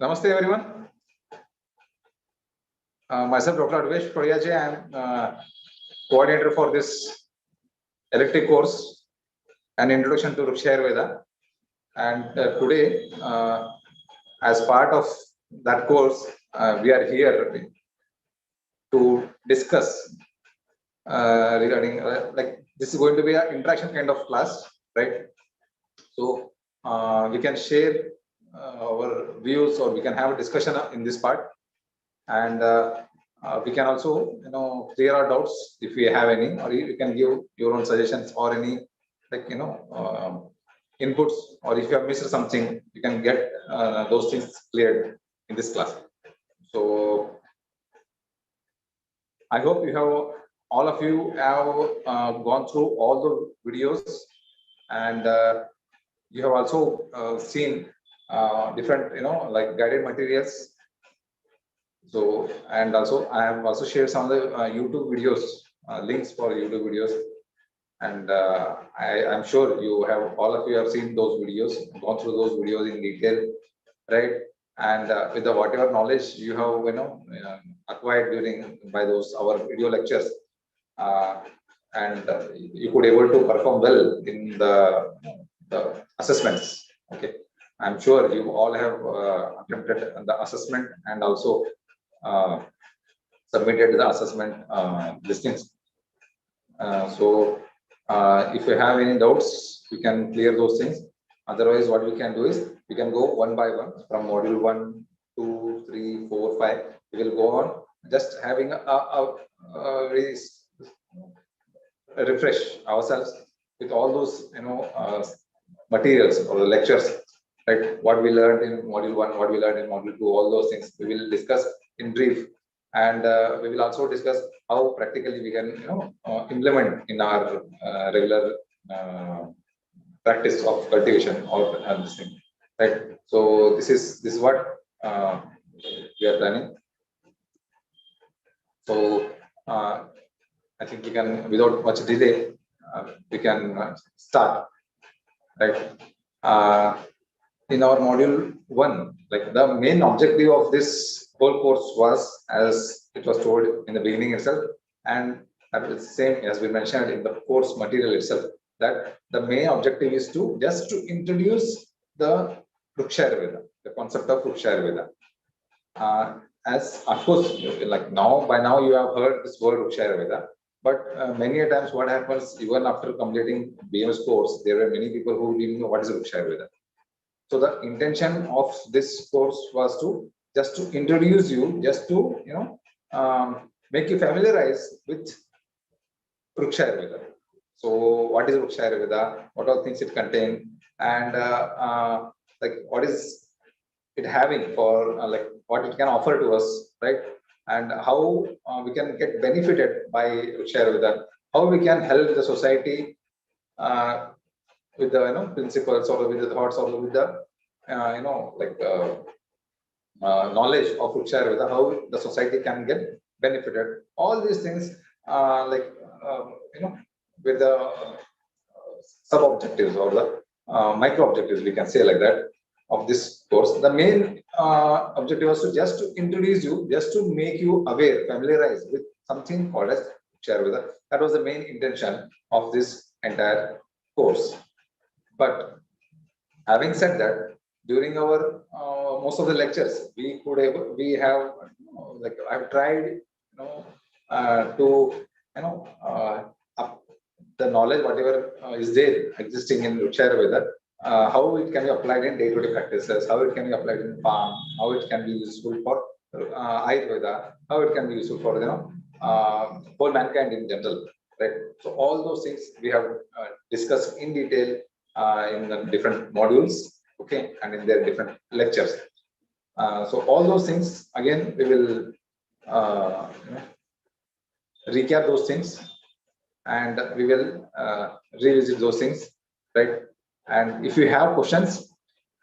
Namaste everyone. Myself Dr. Adavesh. Holeche. I am coordinator for this elective course, an introduction to Vrikshayurveda. And today, as part of that course, we are here to discuss regarding like this is going to be an interaction kind of class, right? So we can share our views, or we can have a discussion in this part, and we can also clear our doubts if we have any, or you can give your own suggestions or any inputs, or if you have missed something, you can get those things cleared in this class. So I hope you have, all of you have gone through all the videos, and you have also seen different like guided materials. So, and also I have also shared some of the YouTube videos, links for YouTube videos, and I'm sure you have, all of you have seen those videos, gone through those videos in detail, right? And with the whatever knowledge you have acquired during by those our video lectures, and you could able to perform well in the assessments. Okay, I'm sure you all have attempted the assessment and also submitted the assessment listings. So if you have any doubts, we can clear those things. Otherwise, what we can do is we can go one by one from module 1, 2, 3, 4, 5. We will go on just having a refresh ourselves with all those materials or the lectures, right? What we learned in module 1, what we learned in module 2, all those things we will discuss in brief, and we will also discuss how practically we can implement in our regular practice of cultivation or this thing, right? So this is what we are planning. So I think we can, without much delay, we can start, right? In our module 1, like the main objective of this whole course was, as it was told in the beginning itself, and that is the same as we mentioned in the course material itself, that the main objective is to just to introduce the Vrikshayurveda, the concept of Vrikshayurveda. As of course, like by now you have heard this word Vrikshayurveda, but many a times what happens, even after completing BMS course, there are many people who didn't know what is Vrikshayurveda. So the intention of this course was to just to introduce you, just to make you familiarize with Vrikshayurveda. So what is Vrikshayurveda? What all things it contains, and like what is it having for like what it can offer to us, right? And how we can get benefited by Vrikshayurveda, how we can help the society with the principles, or with the thoughts, or with the knowledge of Vrikshayurveda, how the society can get benefited. All these things, with the sub objectives or the micro objectives, we can say like that, of this course. The main objective was to just to introduce you, just to make you aware, familiarize with something called as Vrikshayurveda. That was the main intention of this entire course. But having said that, during our most of the lectures, we have like I've tried to up the knowledge whatever is there existing in Vrikshayurveda, how it can be applied in day-to-day practices, how it can be applied in farm, how it can be useful for Ayurveda, how it can be useful for whole mankind in general, right? So all those things we have discussed in detail in the different modules, okay, and in their different lectures. So all those things again we will recap those things, and we will revisit those things, right? And if you have questions,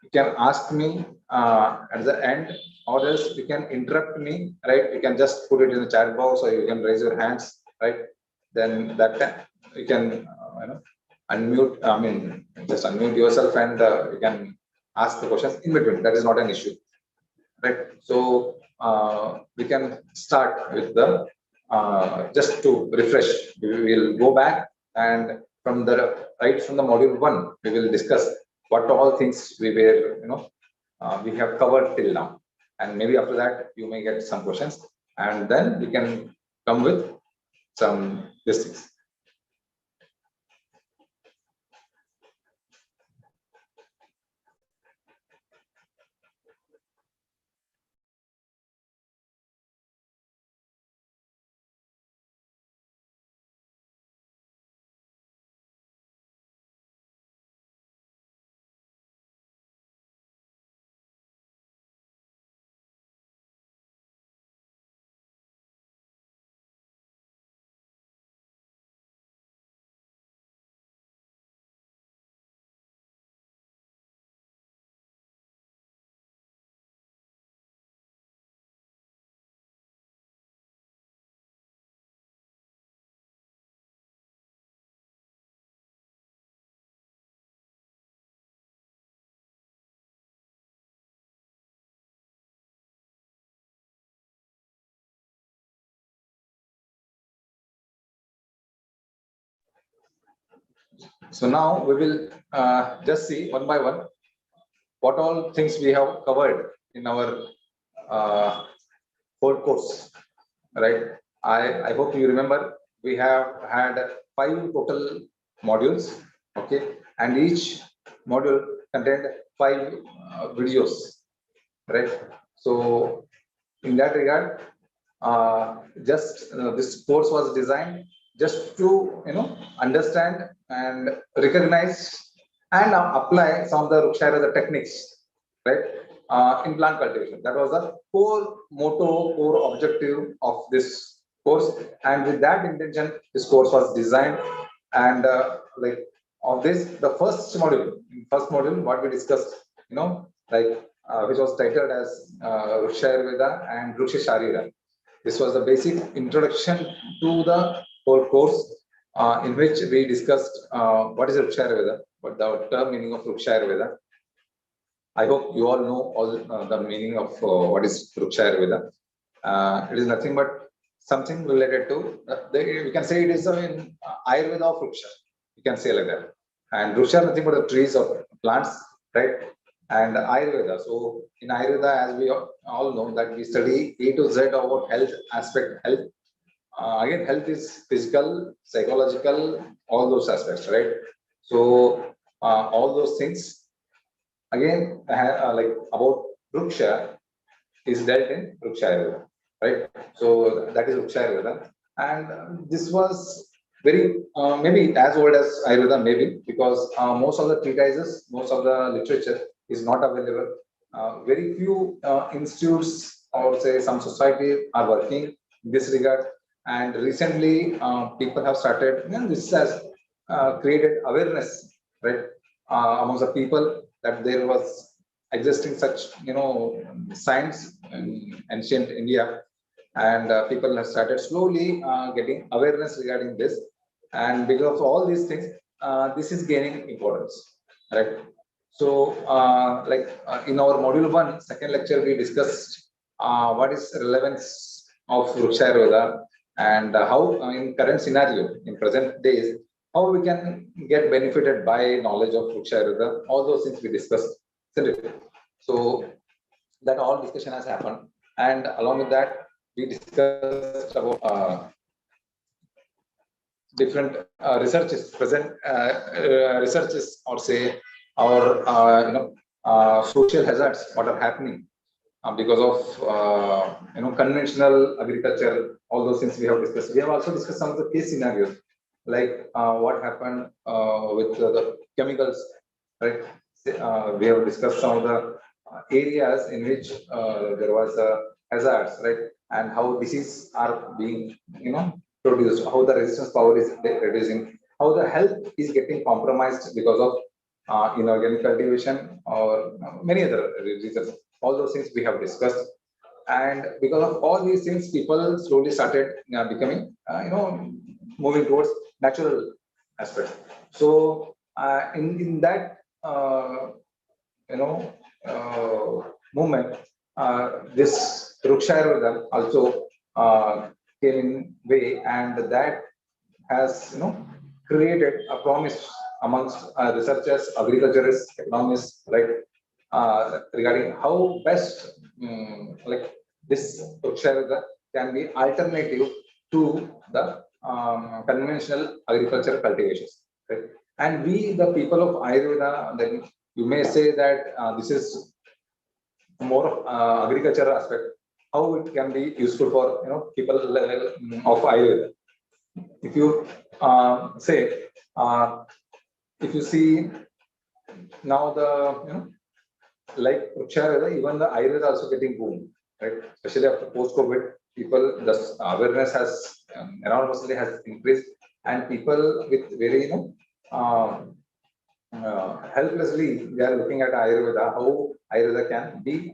you can ask me at the end, or else you can interrupt me, right? You can just put it in the chat box, or you can raise your hands, right? Then that time you can unmute, just unmute yourself, and you can ask the questions in between. That is not an issue. right? So we can start with the just to refresh. We will go back and from the module one, we will discuss what all things we were, we have covered till now, and maybe after that you may get some questions, and then we can come with some things. So now we will just see one by one what all things we have covered in our uh, whole course, right? I hope you remember we have had 5 total modules, okay, and each module contained 5 videos, right? So in that regard, just this course was designed just to understand and recognize and apply some of the Vrikshayurveda techniques, right? In plant cultivation. That was the core motto, core objective of this course, and with that intention, this course was designed. And like of this, the first module, what we discussed, like which was titled as Vrikshayurveda and Vrikshayurveda. This was the basic introduction to the whole course, in which we discussed what is Vrikshayurveda, what the term meaning of Vrikshayurveda. I hope you all know all the meaning of what is Vrikshayurveda. It is nothing but something related to, we can say it is in Ayurveda of Vriksha. You can say like that. And Vriksha nothing but the trees of plants, right? And Ayurveda. So in Ayurveda, as we all know, that we study A to Z about health aspect. Health, again, health is physical, psychological, all those aspects, right? So all those things again, like about Vriksha is dealt in Vrikshayurveda, right? So that is Vrikshayurveda, and this was very maybe as old as Ayurveda, maybe because most of the treatises, most of the literature is not available. Very few institutes or say some society are working in this regard, and recently people have started. This has created awareness, right, amongst the people that there was existing such science in ancient India, and people have started slowly getting awareness regarding this, and because of all these things, this is gaining importance, right? So, in our module one, second lecture, we discussed what is relevance of Vrikshayurveda and how, in current scenario, in present days, how we can get benefited by knowledge of Vrikshayurveda. All those things we discussed. So that all discussion has happened, and along with that, we discussed about different researches, present researches, or say our social hazards, what are happening because of conventional agriculture. All those things we have discussed. We have also discussed some of the case scenarios, like what happened with the chemicals, right? We have discussed some of the areas in which there was hazards, right, and how diseases are being produced, how the resistance power is reducing, how the health is getting compromised because of inorganic cultivation or many other reasons. All those things we have discussed, and because of all these things, people slowly started becoming moving towards natural aspects. So in that you know movement, this Vrikshayurveda also came in way, and that has created a promise amongst researchers, agriculturists, economists, right, regarding how best like this Vrikshayurveda can be alternative to the conventional agricultural cultivations. Right? And we, the people of Ayurveda, then you may say that this is more of agricultural aspect, how it can be useful for people of Ayurveda. If you say, if you see now the like Vrikshayurveda, even the Ayurveda also getting boom, right? Especially after post-COVID, people the awareness has enormously has increased, and people with very helplessly they are looking at Ayurveda, how Ayurveda can be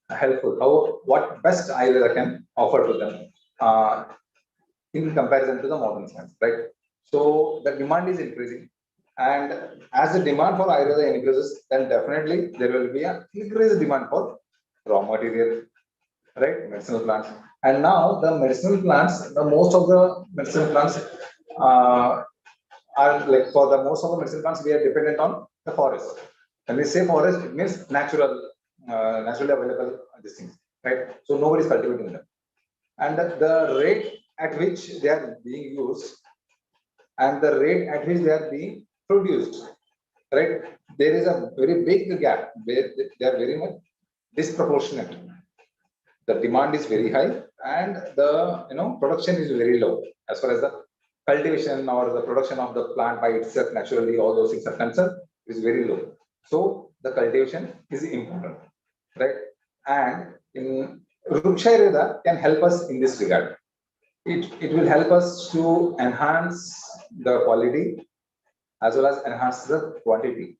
helpful, how what best Ayurveda can offer to them in comparison to the modern science, right? So the demand is increasing, and as the demand for Ayurveda increases, then definitely there will be an increased demand for raw material, right? Medicinal plants. And now the medicinal plants, the most of the medicinal plants are like for the most of the medicinal plants, we are dependent on the forest. When we say forest, it means natural, naturally available these things, right? So nobody is cultivating them, and the rate at which they are being used and the rate at which they are being produced, right? There is a very big gap where they are very much disproportionate. The demand is very high, and the production is very low as far as the cultivation or the production of the plant by itself. Naturally, all those things are concerned is very low. So the cultivation is important, right? And in Vrikshayurveda can help us in this regard. It will help us to enhance the quality as well as enhance the quantity,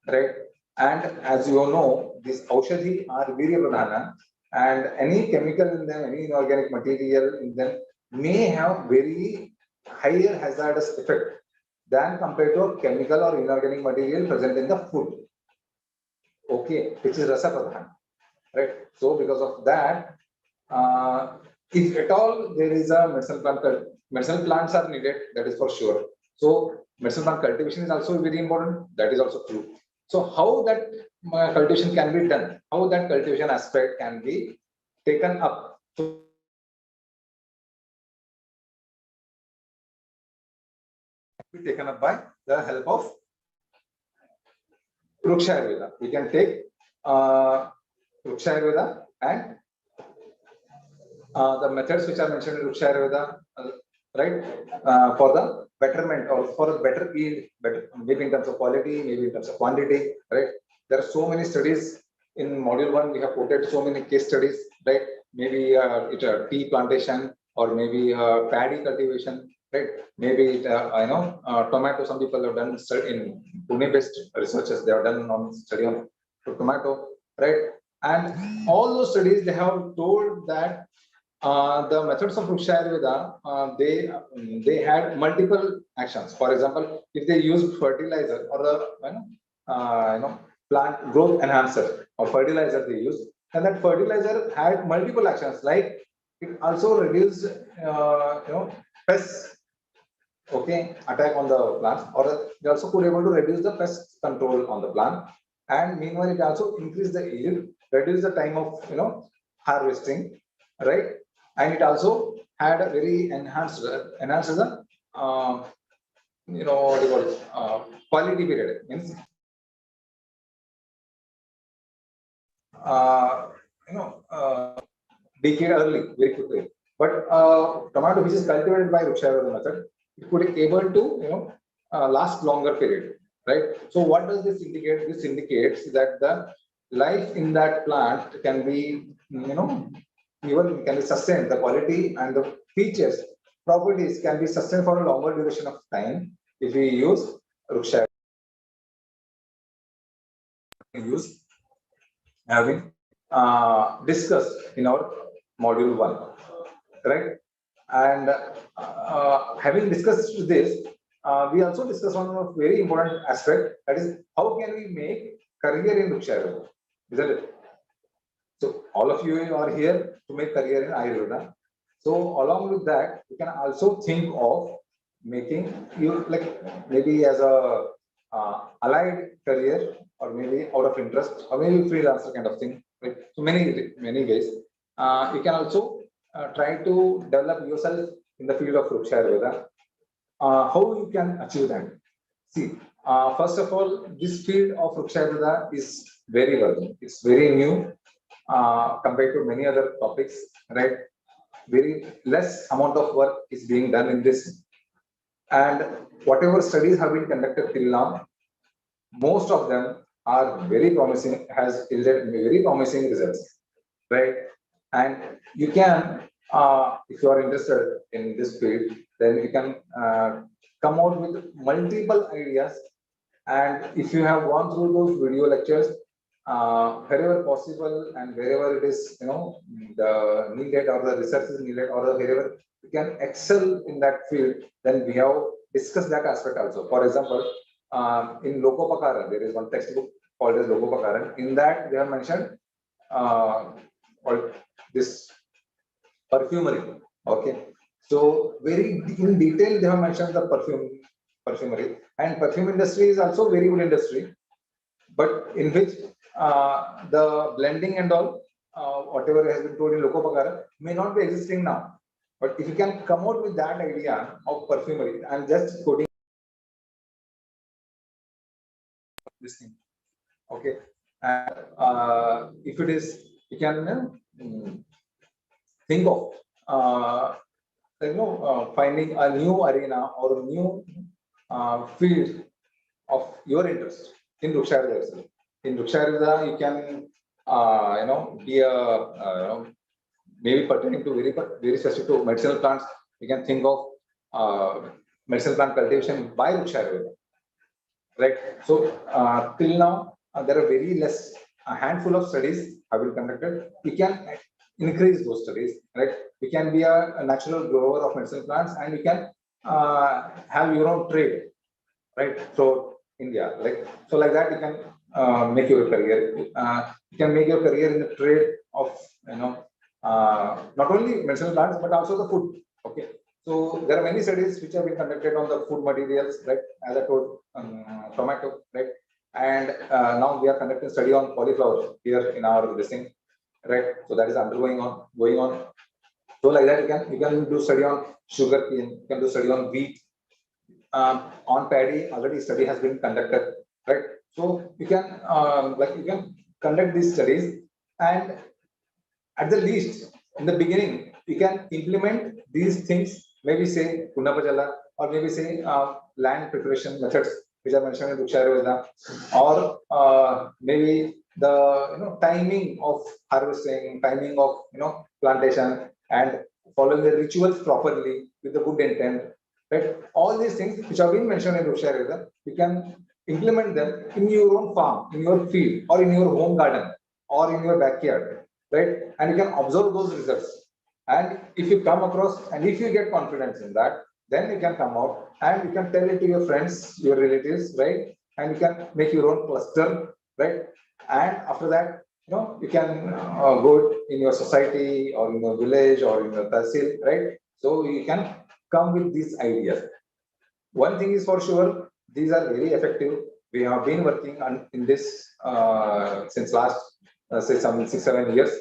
right? And as you all know, these aushadhi are virya pradhana, and any chemical in them, any inorganic material in them may have very higher hazardous effect than compared to a chemical or inorganic material present in the food. Okay, which is rasa pradhana, right? So because of that, if at all there is a medicinal plants are needed, that is for sure. So medicinal plant cultivation is also very important. That is also true. So how that cultivation can be done, how that cultivation aspect can be taken up. So be taken up by the help of Vrikshayurveda. We can take Vrikshayurveda and the methods which are mentioned in Vrikshayurveda, right, for the betterment or for a better yield, better maybe in terms of quality, maybe in terms of quantity, right? There are so many studies in module 1. We have quoted so many case studies, right? Maybe it's a tea plantation, or maybe paddy cultivation, right? Maybe tomato. Some people have done study in Pune-based researchers. They have done on study on tomato, right? And all those studies they have told that the methods of Vrikshayurveda, they had multiple actions. For example, if they used fertilizer or a plant growth enhancer or fertilizer they used, and that fertilizer had multiple actions. Like it also reduced pests, okay, attack on the plants, or they also could able to reduce the pest control on the plant, and meanwhile it also increased the yield, reduce the time of harvesting, right? And it also had a very enhanced the what you call quality period, means decade early very quickly. But tomato which is cultivated by Vrikshayurveda method, it could be able to last longer period, right? So what does this indicate? This indicates that the life in that plant can be even can be sustained. The quality and the features, properties can be sustained for a longer duration of time if we use Vrikshayurveda. Use having discussed in our module 1, right? And having discussed this, we also discussed one very important aspect, that is how can we make career in Vrikshayurveda, isn't it? So all of you are here to make career in Ayurveda. So along with that, you can also think of making you like maybe as a allied career, or maybe out of interest, or maybe freelancer kind of thing. Right? So many ways. You can also try to develop yourself in the field of Vrikshayurveda. How you can achieve that? See, first of all, this field of Vrikshayurveda is very virgin. It's very new compared to many other topics, right? Very less amount of work is being done in this, and whatever studies have been conducted till now, most of them are very promising, has yielded very promising results, right? And you can, if you are interested in this field, then you can come out with multiple ideas. And if you have gone through those video lectures, wherever possible and wherever it is, the needed or the research is needed, or wherever you can excel in that field, then we have discussed that aspect also. For example, in Lokopakaran, there is one textbook called as Lokopakaran. In that, they have mentioned this perfumery. Okay, so very in detail, they have mentioned the perfumery, and perfume industry is also very good industry, but in which the blending and all, whatever has been told in Lokopakara may not be existing now. But if you can come out with that idea of perfumery, I'm just quoting this thing. Okay, and if it is, you can think of finding a new arena or a new field of your interest in Vrikshayurveda. In Vrikshayurveda, you can be a maybe pertaining to very specific to medicinal plants. You can think of medicinal plant cultivation by Vrikshayurveda. Right. So till now, there are very less, a handful of studies have been conducted. You can increase those studies, right? You can be a natural grower of medicinal plants, and you can have your own trade, right? So India, like that, you can make your career. You can make your career in the trade of not only medicinal plants but also the food. Okay. So there are many studies which have been conducted on the food materials, right? As I told, tomato, right? And now we are conducting study on cauliflower here in our listing, right? So that is going on. So like that, you can do study on sugar cane, you can do study on wheat, on paddy. Already study has been conducted, right? So you can you can conduct these studies, and at the least in the beginning you can implement these things. Maybe say Kundapajala, or maybe say land preparation methods which are mentioned in Vrikshayurveda, or maybe the timing of harvesting, timing of plantation, and following the rituals properly with the good intent. Right, all these things which have been mentioned in Vrikshayurveda, you can implement them in your own farm, in your field, or in your home garden, or in your backyard. Right, and you can observe those results. And if you come across, and if you get confidence in that, then you can come out and you can tell it to your friends, your relatives, right? And you can make your own cluster, right? And after that, you can go in your society or in your village or in your tahsil, right? So you can come with these ideas. One thing is for sure, these are very effective. We have been working on in this since last say some 6-7 years.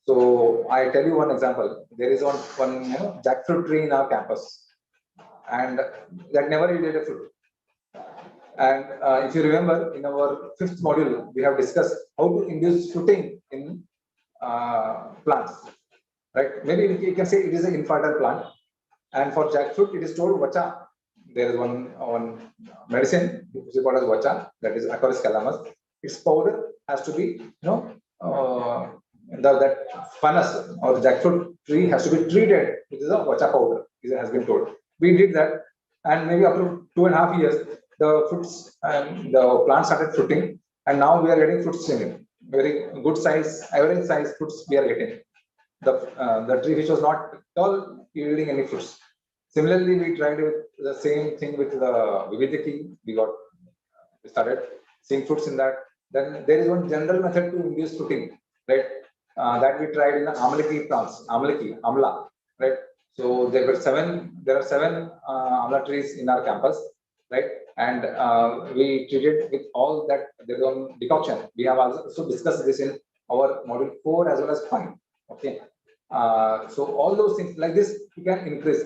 So I tell you one example. There is one jackfruit tree in our campus, and that never yielded a fruit. And if you remember, in our 5th module, we have discussed how to induce fruiting in plants. Right? Maybe you can say it is an infertile plant. And for jackfruit, it is told vacha. There is one medicine which is called as vacha, that is Acarus calamus. Its powder has to be, that fungus or jackfruit tree has to be treated with the vacha powder. It has been told. We did that, and maybe after 2.5 years, the fruits and the plant started fruiting, and now we are getting fruits in it. Very good size, average size fruits we are getting. The tree which was not at all yielding any fruits. Similarly, we tried with the same thing with the Vividiki. We started seeing fruits in that. Then there is one general method to induce fruiting, right? that we tried in the Amla, right? So there are seven Amla trees in our campus, right? And we treated with all that their own decoction. We have also discussed this in our module 4 as well as 5. Okay. So all those things like this, you can increase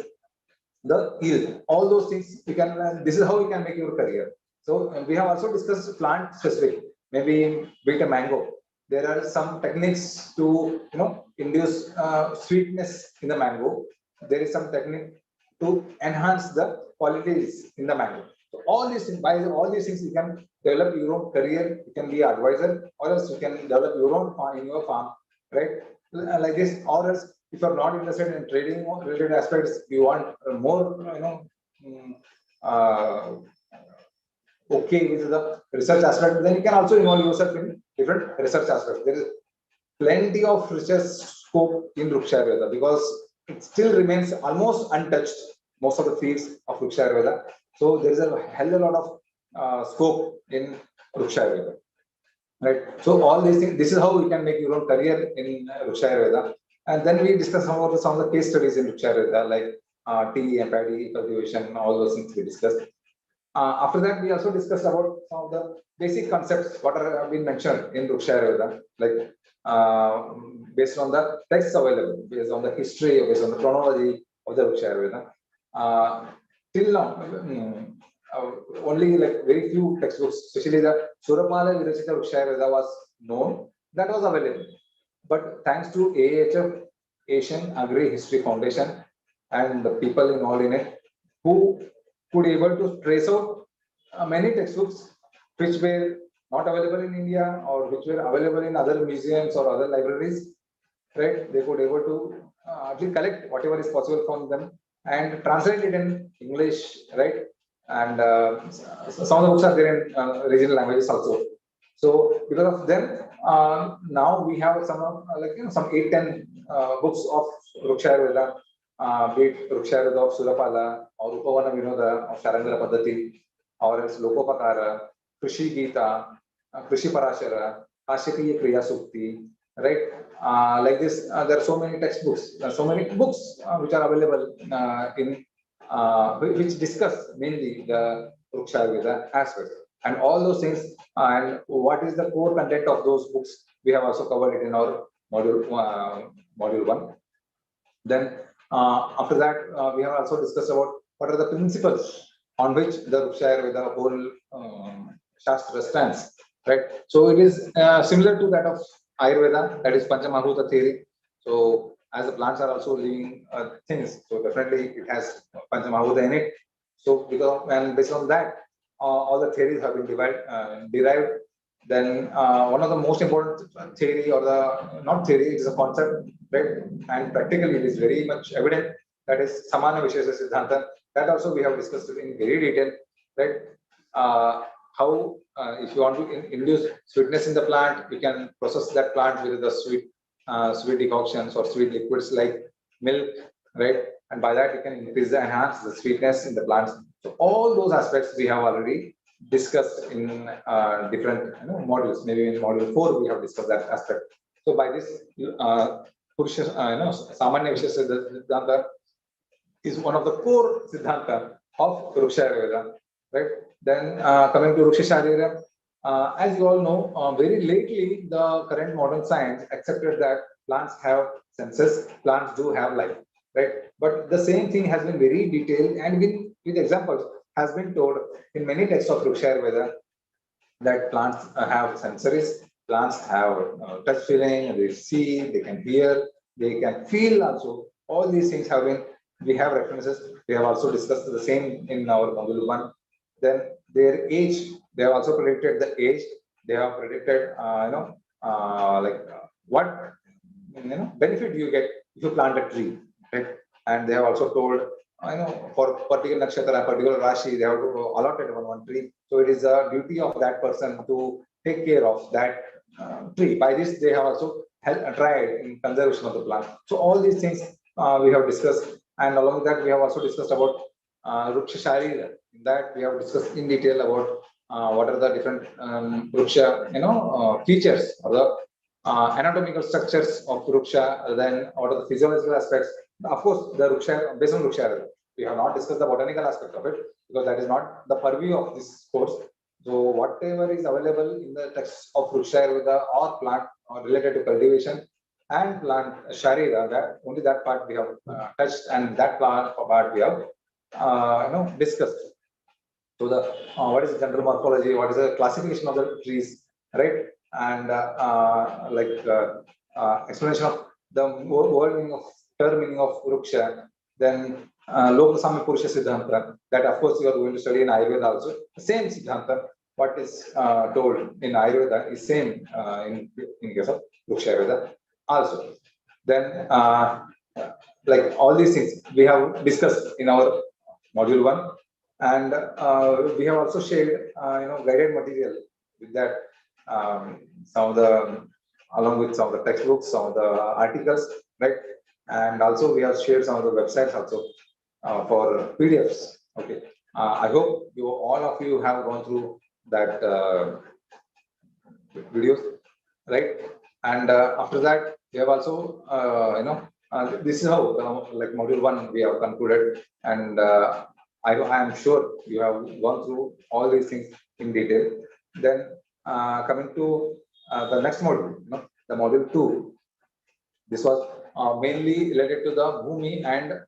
the yield. All those things you can. This is how you can make your career. So we have also discussed plant specific. Maybe with a mango, there are some techniques to induce sweetness in the mango. There is some technique to enhance the qualities in the mango. So all these things, by all these things, you can develop your own career. You can be an advisor, or else you can develop your own farm in your farm, right? Like this, or else if you're not interested in trading related aspects, you want more, mm, uh, okay with the research aspect, then you can also involve yourself in different research aspects. There is plenty of research scope in Vrikshayurveda because it still remains almost untouched, most of the fields of Vrikshayurveda. So there is a hell of a lot of scope in Vrikshayurveda. Right. So all these things, this is how you can make your own career in Vrikshayurveda. And then we discuss some of the case studies in Vrikshayurveda, like tea and paddy cultivation, all those things we discussed. After that, we also discussed about some of the basic concepts what have been mentioned in Vrikshayurveda, like based on the texts available, based on the history, based on the chronology of the Vrikshayurveda. Till now, only like very few textbooks, especially the Surapala Virachita Vrikshayurveda was known, that was available. But thanks to AHF, Asian Agri History Foundation, and the people involved in it, who could able to trace out many textbooks which were not available in India or which were available in other museums or other libraries, right? They could able to actually collect whatever is possible from them and translate it in English, right? And some of the books are there in regional languages also. So because of them, now we have some some 8-10 books of Vrikshayurveda, be it Vrikshayurveda of Surapala or Upavana Vinoda of Sharangara Paddhati, or else Lokopakara, Krishi Gita, Krishi Parashara, Hashitiya Kriya Sukti, right? Like this, there are so many textbooks, so many books which are available in which discuss mainly the Vrikshayurveda aspects. And all those things, and what is the core content of those books, we have also covered it in our module 1. Then after that, we have also discussed about what are the principles on which the Vrikshayurveda whole Shastra stands, right? So it is similar to that of Ayurveda, that is Panchamahuta theory. So as the plants are also living things, so definitely it has Panchamahuta in it. So because and based on that, all the theories have been derived. Then one of the most important theory, or the not theory, it is a concept, right? And practically it is very much evident, that is Samana Vishesha Siddhanta. That also we have discussed it in very detail, right? How if you want to induce sweetness in the plant, you can process that plant with the sweet decoctions or sweet liquids like milk, right? And by that you can enhance the sweetness in the plants. So all those aspects we have already discussed in different modules. Maybe in module 4 we have discussed that aspect. So by this, Samanya Vishesha Siddhanta is one of the core Siddhanta of Vrikshayurveda, right? Then coming to Vrikshayurveda, as you all know, very lately the current modern science accepted that plants have senses, plants do have life, right? But the same thing has been very detailed and with examples has been told in many texts of Vrikshayurveda, that plants have sensories, plants have touch feeling, they see, they can hear, they can feel also. All these things have been, we have references. We have also discussed the same in our module 1. Then their age, they have also predicted the age. They have predicted, what benefit you get if you plant a tree, right? And they have also told, for particular nakshatra, particular rashi, they have allotted one tree. So it is a duty of that person to take care of that tree. By this, they have also tried in conservation of the plant. So all these things we have discussed, and along with that, we have also discussed about Vrikshayurveda. In that, we have discussed in detail about what are the different Vriksha, features or the anatomical structures of Vruksha, then what are the physiological aspects. Of course, the Vruksha, based on Vruksha, we have not discussed the botanical aspect of it because that is not the purview of this course. So whatever is available in the text of Vrikshayurveda or plant or related to cultivation and plant Sharira, that only that part we have touched, and that part we have discussed. So the what is the general morphology, what is the classification of the trees, right? And explanation of the word meaning of term meaning of Vruksha, then Lokasami Purusha Siddhanta, that of course you are going to study in Ayurveda also. The same Siddhanta, what is told in Ayurveda is same in case of Vrikshayurveda also. Then like all these things we have discussed in our module 1, and we have also shared guided material with that, some of the along with some of the textbooks, some of the articles, right? And also we have shared some of the websites also for PDFs. Okay, I hope all of you have gone through that videos, right? And after that, we have also this is how like module 1 we have concluded, and I am sure you have gone through all these things in detail. Then coming to the next module, the module 2, this was mainly related to the Bhumi and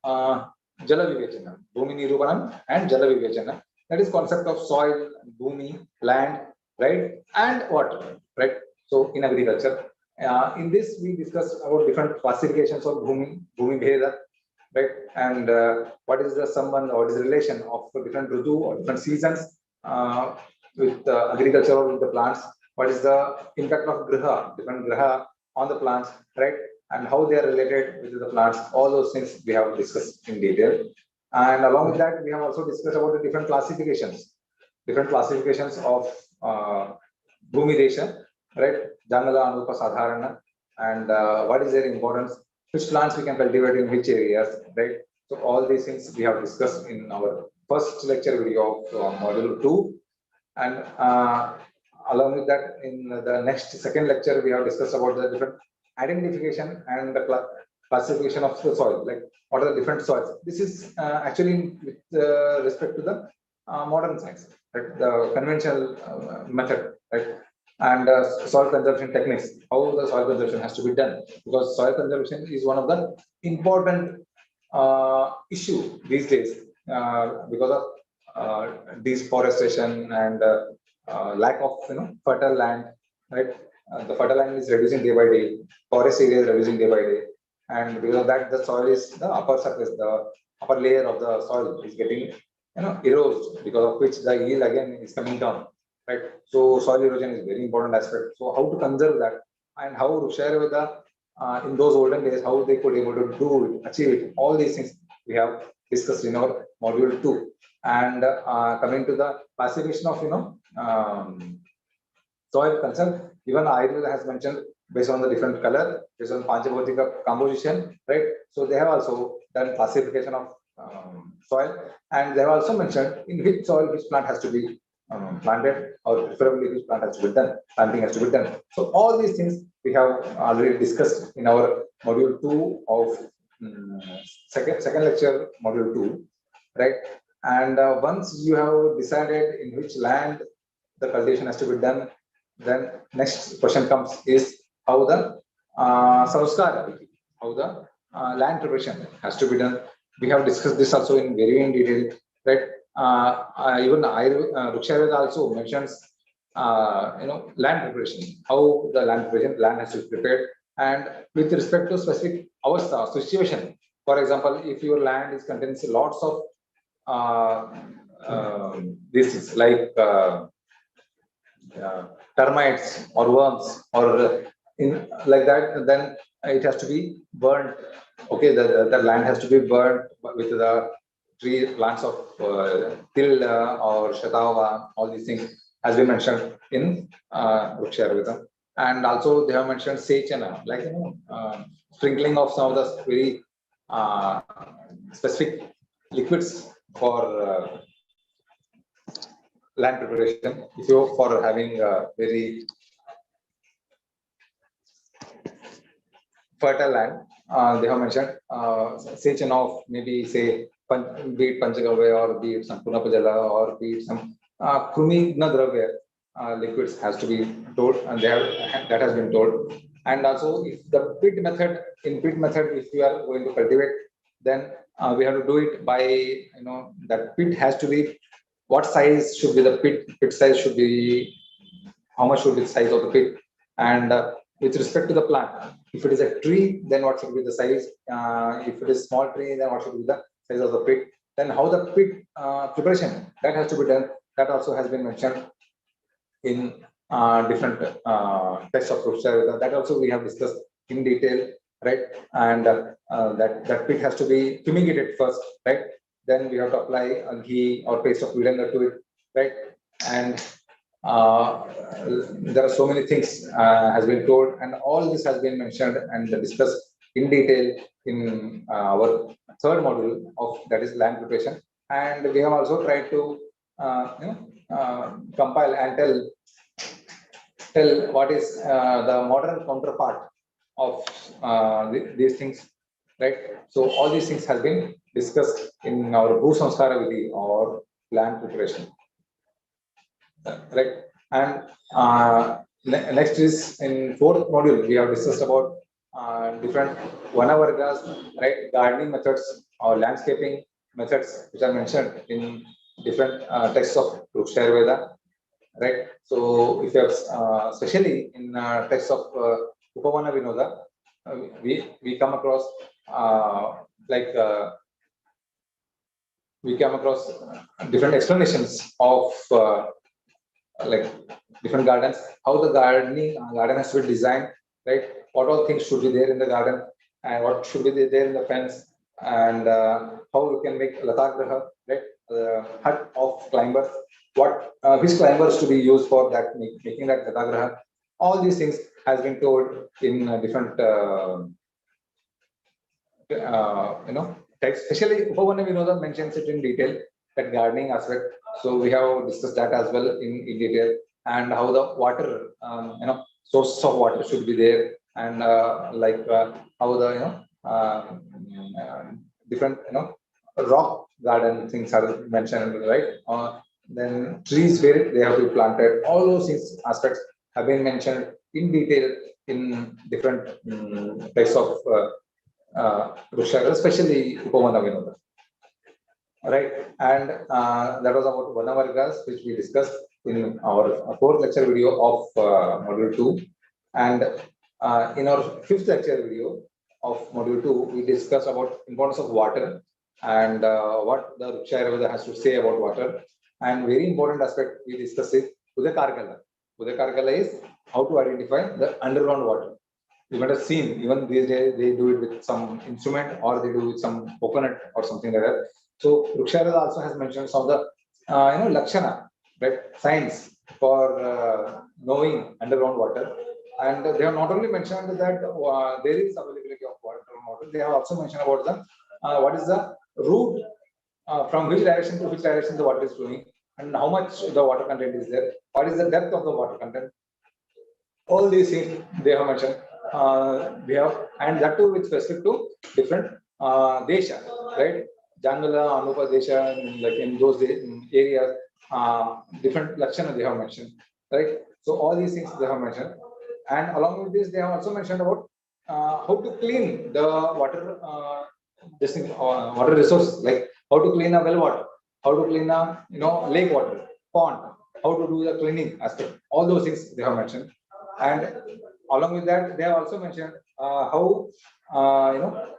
Jala Vivechana, Bhumi Nirupanam and Jala Vivechana. That is concept of soil, Bhumi, land, right, and water, right? So in agriculture, in this we discuss about different classifications of Bhumi Bheda, right? And what is the sambandh, what is the relation of different Ritu or different seasons with agriculture or with the plants? What is the impact of Griha, different Griha on the plants, right? And how they are related with the plants, all those things we have discussed in detail. And along with that, we have also discussed about the different classifications of Bhumi Desha, right? Jangala, Anupa, Sadharana, and what is their importance, which plants we can cultivate in which areas, right? So all these things we have discussed in our first lecture video of module 2. And along with that, in the next second lecture, we have discussed about the different identification and the classification of the soil, like what are the different soils. This is actually with respect to the modern science, right? The conventional method, right? And soil conservation techniques, how the soil conservation has to be done, because soil conservation is one of the important issue these days because of deforestation and lack of fertile land, right? The fertile land is reducing day by day, forest area is reducing day by day, and because of that, the soil is the upper surface, the upper layer of the soil is getting erodes, because of which the yield again is coming down, right? So soil erosion is very important aspect. So how to conserve that, and how Vrikshayurveda in those olden days, how they could able to do it, achieve it, all these things we have discussed in our module 2. And coming to the classification of soil concern, even Ayurveda has mentioned based on the different color, based on Panchabhutika composition, right? So they have also done classification of soil, and they have also mentioned in which soil which plant has to be planted, or preferably which plant has to be done, planting has to be done. So all these things we have already discussed in our module 2 of second lecture, module 2, right? And once you have decided in which land the cultivation has to be done, then next question comes is how the samskara, how the land preparation has to be done. We have discussed this also in very detail, right? Even Vrikshayurveda also mentions land preparation, how the land has to be prepared, and with respect to specific avastha situation. For example, if your land is contains lots of this is like termites or worms or in like that, then it has to be burnt. Okay, the land has to be burnt with the tree plants of tilda or shatava, all these things has been mentioned in Vrikshayurveda. And also they have mentioned sechana, like sprinkling of some of the very specific liquids for land preparation, if you for having very fertile land. They have mentioned session of maybe say be it Panchagavya or be it some Punapajala or be it some Krumigna Dravya liquids has to be told, and they have, that has been told. And also, if the pit method, if we are going to cultivate, then we have to do it by, that pit has to be, what size should be the pit size should be, how much should be the size of the pit, and with respect to the plant, if it is a tree, then what should be the size, if it is small tree, then what should be the size of the pit, then how the pit preparation that has to be done, that also has been mentioned in different texts of Vrikshayurveda. That also we have discussed in detail, right? And that pit has to be fumigated first, right? Then we have to apply a ghee or paste of vinegar to it, right? And there are so many things has been told, and all this has been mentioned and discussed in detail in our third module of, that is, land preparation. And we have also tried to compile and tell what is the modern counterpart of these things, right? So all these things has been discussed in our Bhu Samskara Vidhi or land preparation, right? And next is in fourth module, we have discussed about different Vanavargas, right? Gardening methods or landscaping methods, which are mentioned in different texts of Vrikshayurveda, right? So if you have, especially in texts of Upavana Vinoda, we come across we come across different explanations of like different gardens, how the garden has to be designed, right? What all things should be there in the garden, and what should be there in the fence, and how we can make latagraha, right? The hut of climbers, what which climbers to be used for that, making that latagraha. All these things has been told in different text. Especially Upavana Vinoda mentions it in detail, that gardening aspect. So we have discussed that as well in detail, and how the water, sources of water should be there, and how the different rock garden things are mentioned, right? Then trees where they have to be planted. All those things aspects have been mentioned in detail in different texts of Vrikshayurveda, especially Upavana Vinoda. Right, and that was about Vanavargas, which we discussed in our fourth lecture video of module 2. And in our fifth lecture video of module 2, we discussed about importance of water, and what the Vrikshayurveda has to say about water. And very important aspect we discussed is Udakargala. Udakargala is how to identify the underground water. You might have seen, even these days they do it with some instrument, or they do with some coconut or something like that. So Vrikshayurveda also has mentioned some of the lakshana, right, signs for knowing underground water. And they have not only mentioned that there is availability of water, they have also mentioned about the what is the route, from which direction to which direction the water is flowing, and how much the water content is there, what is the depth of the water content. All these things they have mentioned. We have, and that too with specific to different desha, right? Jangala, Anupa desha, like in those areas, different lakshana they have mentioned, right? So all these things they have mentioned, and along with this, they have also mentioned about how to clean the water, water resource, like how to clean a well water, how to clean a lake water, pond, how to do the cleaning aspect. All those things they have mentioned, and along with that, they have also mentioned how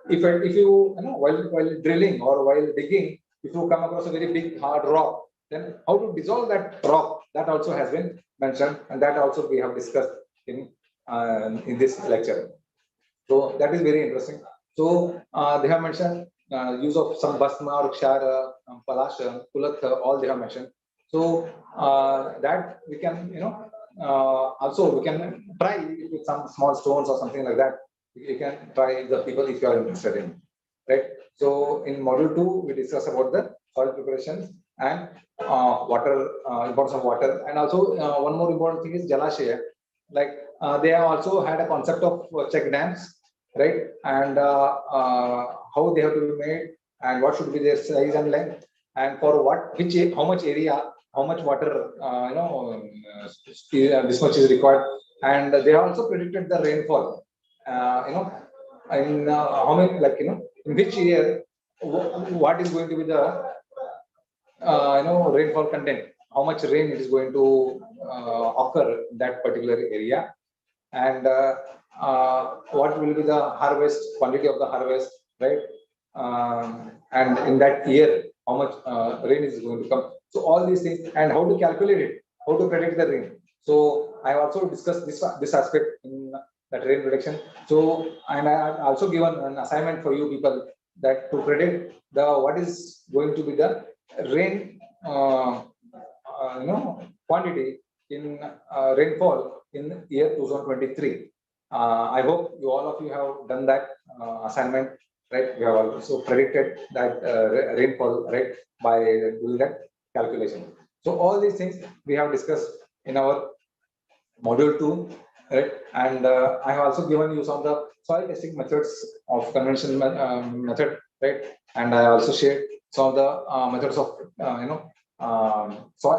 if you while drilling or while digging, if you come across a very big hard rock, then how to dissolve that rock. That also has been mentioned, and that also we have discussed in this lecture. So that is very interesting. So they have mentioned use of some basma or kshara, palasha, kulatha, all they have mentioned. So that we can also we can try with some small stones or something like that. You can try the people if you are interested in, right? So in module 2, we discuss about the soil preparations and water, importance of water, and also one more important thing is jalashaya. Like they have also had a concept of check dams, right? And how they have to be made, and what should be their size and length, and for how much area, how much water, this much is required. And they have also predicted the rainfall, in how many, in which year, what is going to be the rainfall content, how much rain it is going to occur in that particular area. And what will be the harvest, quantity of the harvest, right? And in that year, how much rain is going to come. So all these things, and how to calculate it, how to predict the rain. So I also discussed this aspect in that rain prediction. So, and I have also given an assignment for you people, that to predict the what is going to be the rain, quantity in rainfall in year 2023. I hope all of you have done that assignment, right? We have also predicted that rainfall, right, by doing that calculation. So all these things we have discussed in our module 2, right? And I have also given you some of the soil testing methods of conventional method, right? And I also shared some of the methods of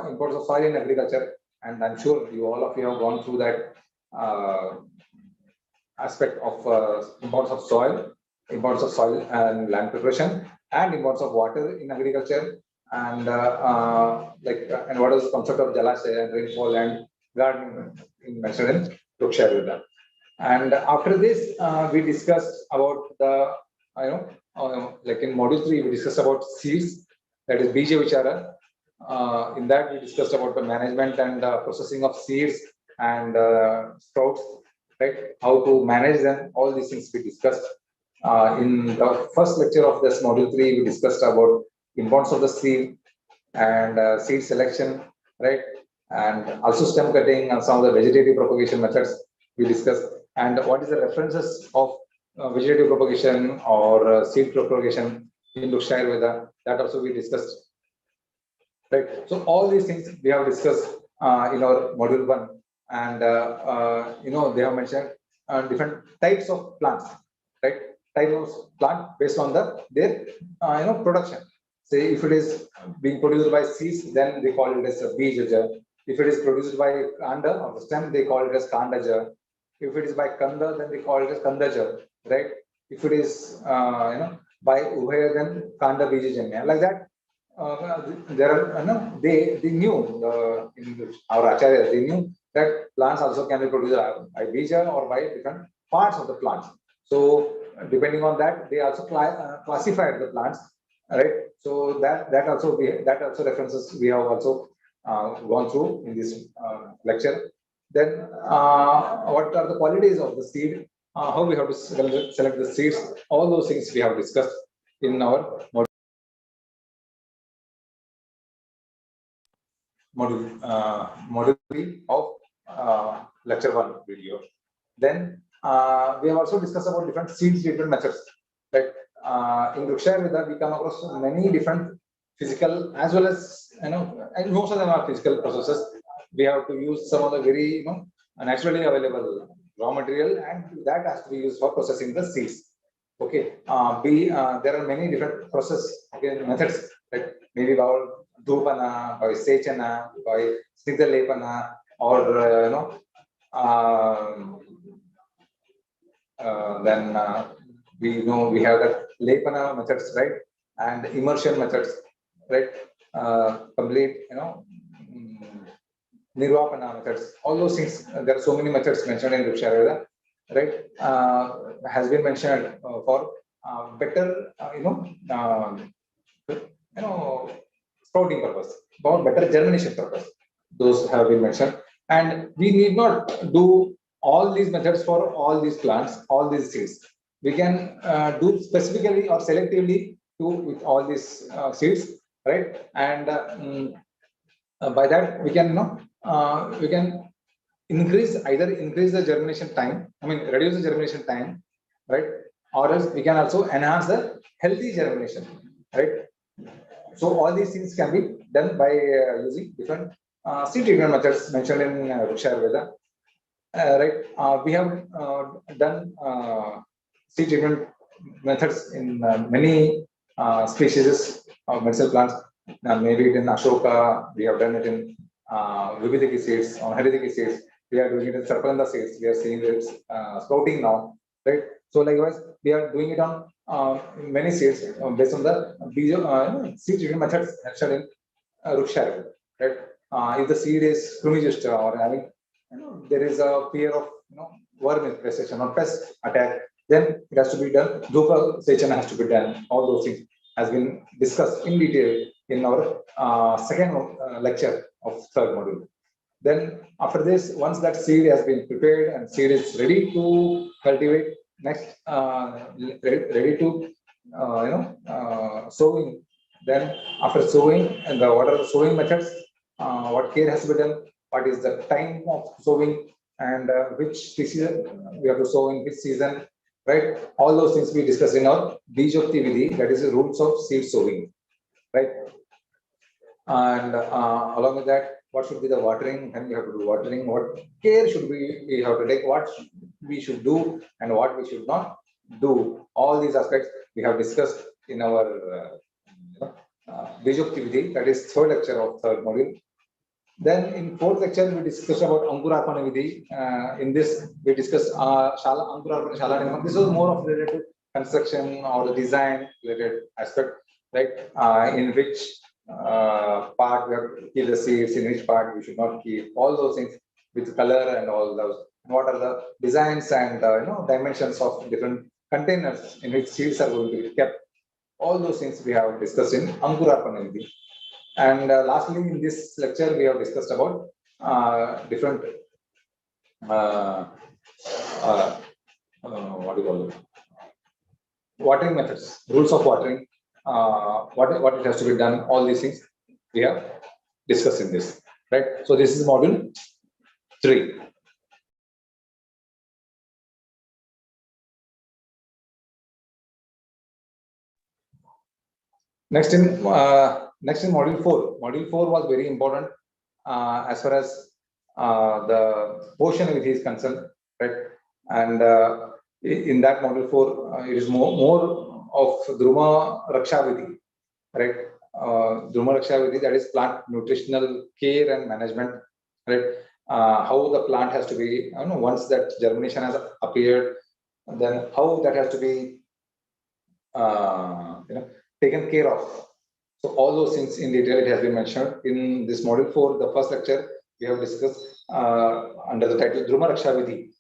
importance of soil in agriculture. And I'm sure you all of you have gone through that aspect of importance of soil, importance of soil and land preparation, and importance of water in agriculture, and and what is the concept of jalashaya and rainfall and gardening in mentioned in To Vrikshayurveda. And after this, we discussed about the in module 3 we discussed about seeds, that is bija vichara. In that we discussed about the management and processing of seeds and sprouts, right? How to manage them, all these things we discussed. In the first lecture of this module 3, we discussed about importance of the seed and seed selection, right? And also stem cutting and some of the vegetative propagation methods we discussed. And what is the references of vegetative propagation or seed propagation in To Vrikshayurveda, that also we discussed, right? So all these things we have discussed in our module 1. And they have mentioned different types of plants, right? Types of plant based on their production. Say if it is being produced by seeds, then they call it as a bijaja. If it is produced by kanda or the stem, they call it as kandaja. If it is by kanda, then they call it as kandaja, right? If it is by ubhaya, then kanda bijajanya, like that. There are they knew in our acharya, they knew that plants also can be produced by bija or by different parts of the plants. So depending on that, they also classified the plants, right? So that also references we have also gone through in this lecture. Then what are the qualities of the seed, how we have to select the seeds, all those things we have discussed in our module 3 of lecture 1 video. Then we have also discussed about different seed treatment methods, right? In To Vrikshayurveda, we come across many different physical as well as, and most of them are physical processes. We have to use some of the very naturally available raw material, and that has to be used for processing the seeds. Okay, there are many different process methods, right? Maybe by dhupana, by sechana, by snigdha lepana, or then we have the lepana methods, right? And immersion methods, right? Complete nirvapana methods, all those things. There are so many methods mentioned in To Vrikshayurveda, right? Has been mentioned for better sprouting purpose, for better germination purpose. Those have been mentioned, and we need not do all these methods for all these plants, all these seeds. We can do specifically or selectively do with all these seeds, right? And by that we can either increase the germination time, reduce the germination time, right? Or else we can also enhance the healthy germination, right? So all these things can be done by using different seed treatment methods mentioned in To Vrikshayurveda, right? We have done seed treatment methods in many species of medicinal plants. Maybe it in Ashoka, we have done it in Vividiki seeds, on Haridiki seeds. We are doing it in Sarpalanda seeds. We are seeing it sprouting now, right? So likewise, we are doing it on many seeds based on the seed treatment methods mentioned in Vrikshayurveda, right? If the seed is crumigesta or having, there is a fear of worm infestation or pest attack, then it has to be done. Dhupa sechana has to be done. All those things has been discussed in detail in our second lecture of third module. Then after this, once that seed has been prepared and seed is ready to cultivate, next ready to sowing. Then after sowing, and what are the sowing methods? What care has to be done? What is the time of sowing? And which species we have to sow in which season, right? All those things we discuss in our Bijokti Vidhi, that is the rules of seed sowing, right? And along with that, what should be the watering? And we have to do watering. What care should we have to take? What we should do and what we should not do. All these aspects we have discussed in our Bijokti Vidhi, that is third lecture of third module. Then in fourth lecture, we discussed about Ankurarpana Vidhi. In this, we discussed Shala Ankurarpana Shala Nirman. This was more of related to construction or the design related aspect, right? In which part we have to keep the seeds, in which part we should not keep. All those things with color and all those. What are the designs and dimensions of different containers in which seeds are going to be kept? All those things we have discussed in Ankurarpana Vidhi. And lastly, in this lecture, we have discussed about different what do you call it? Watering methods, rules of watering, what it has to be done. All these things we have discussed in this, right? So this is module 3. Next in module 4. Module 4 was very important as far as the portion which is concerned, right? And in that module 4, it is more of Druma Rakshavidhi, right? Druma Rakshavidhi, that is plant nutritional care and management, right? How the plant has to be, once that germination has appeared, then how that has to be, taken care of. So all those things in detail it has been mentioned in this module 4. The first lecture we have discussed under the title Druma Rakshavidhi.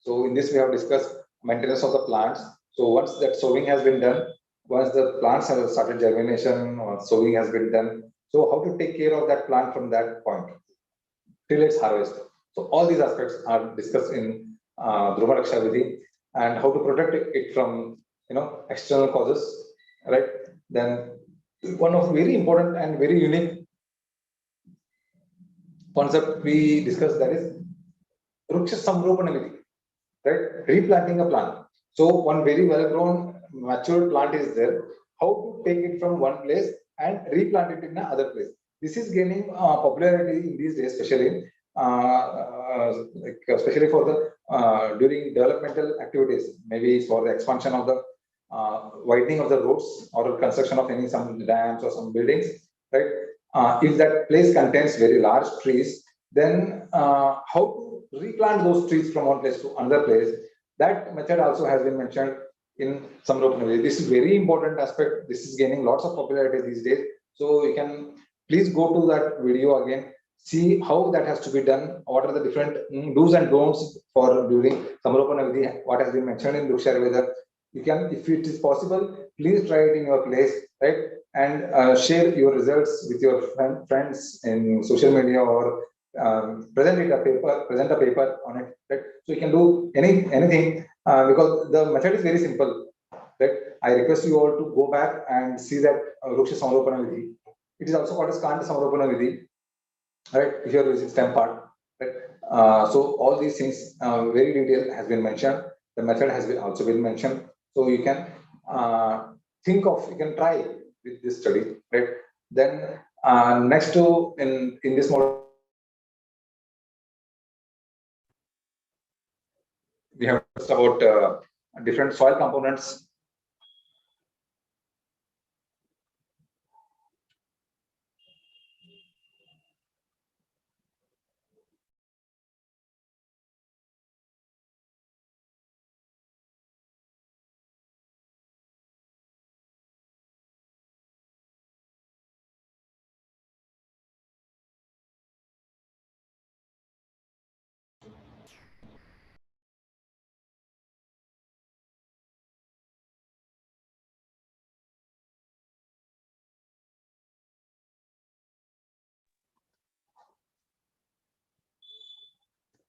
So in this we have discussed maintenance of the plants. So once that sowing has been done, once the plants have started germination or sowing has been done, so how to take care of that plant from that point till its harvest. So all these aspects are discussed in Druma Rakshavidhi, and how to protect it from external causes, right? Then one of very important and very unique concept we discussed, that is Vriksha Samropana Vidhi, right? Replanting a plant. So one very well grown mature plant is there. How to take it from one place and replant it in another place. This is gaining popularity in these days, especially especially for the during developmental activities, maybe for the expansion of the widening of the roads or construction of some dams or some buildings, right? If that place contains very large trees, then how to replant those trees from one place to another place? That method also has been mentioned in Samropana Vidhi. This is very important aspect. This is gaining lots of popularity these days. So you can please go to that video again, see how that has to be done. What are the different do's and don'ts for during Samropana Vidhi? What has been mentioned in Vrikshayurveda? You can, if it is possible, please try it in your place, right? And share your results with your friends in social media, or present a paper on it, right? So you can do anything because the method is very simple, right? I request you all to go back and see that Vriksha Samropana Vidhi. It is also called as Kanta Samropana Vidhi, right? If you are using STEM part, right? So all these things very detailed has been mentioned. The method has been also been mentioned. So you can you can try with this study, right? Then next to in this model, we have discussed about different soil components.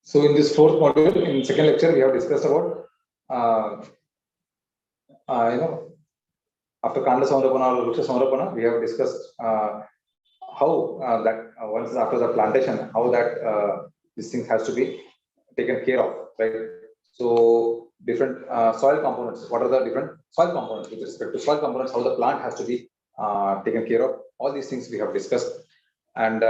So in this fourth module, in second lecture, we have discussed about after Kanda Samarapana or Vriksha Samarapana, we have discussed how that once after the plantation, how that this thing has to be taken care of, right? So different soil components. What are the different soil components with respect to soil components? How the plant has to be taken care of? All these things we have discussed, and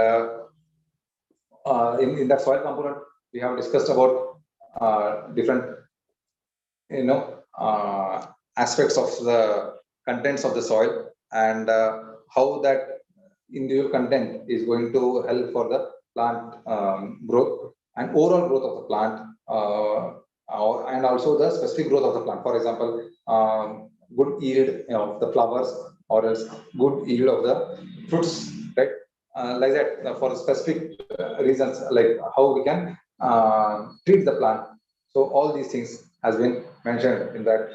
in that soil component, we have discussed about different aspects of the contents of the soil, and how that individual content is going to help for the plant growth and overall growth of the plant, and also the specific growth of the plant. For example, good yield of the flowers, or else good yield of the fruits, right? Like that, for specific reasons, like how we can treat the plant. So all these things has been mentioned in that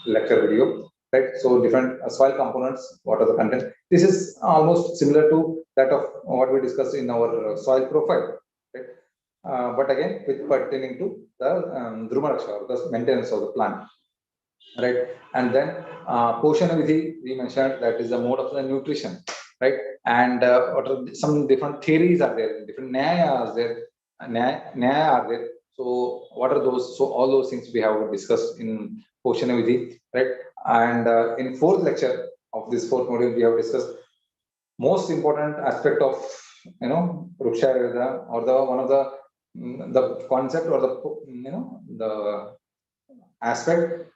lecture video, right? So different soil components, what are the content? This is almost similar to that of what we discussed in our soil profile, right? But again, with pertaining to the Drumaraksha, or the maintenance of the plant, right? And then Poshana Vidhi, we mentioned that is the mode of the nutrition, right? And what are some different theories are there, different Nyaya are there, Nyaya are there. So what are those? So all those things we have discussed in Poshana Vidhi, right? And in fourth lecture of this fourth module, we have discussed most important aspect of Vrikshayurveda, or the one of the concept, or the aspect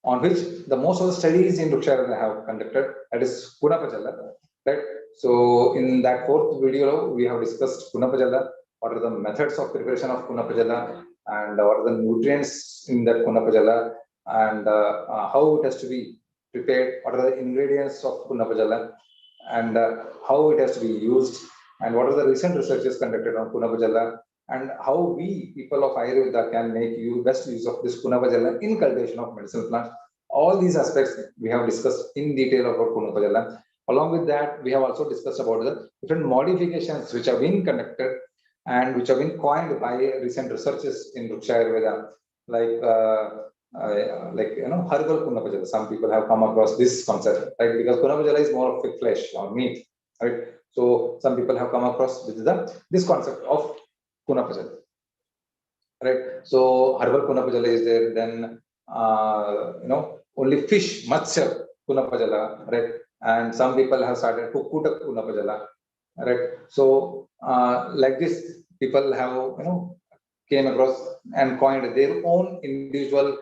on which the most of the studies in Vrikshayurveda have conducted, that is Kunapajala, right? So in that fourth video, we have discussed Kunapajala, what are the methods of preparation of Kunapajala, and what are the nutrients in that Kunapajala, and how it has to be prepared, what are the ingredients of Kunapajala, and how it has to be used, and what are the recent researches conducted on Kunapajala, and how we people of Ayurveda can make best use of this Kunapajala in cultivation of medicinal plants. All these aspects we have discussed in detail about Kunapajala. Along with that, we have also discussed about the different modifications which have been conducted and which have been coined by recent researches in Vrikshayurveda, like herbal Kunapajala. Some people have come across this concept, right? Because Kunapajala is more of flesh or meat, right? So some people have come across with this concept of Kunapajala, right? So herbal Kunapajala is there. Then only fish, Matsya Kunapajala, right? And some people have started Kukuta Kunapajala, right? So like this, people have came across and coined their own individual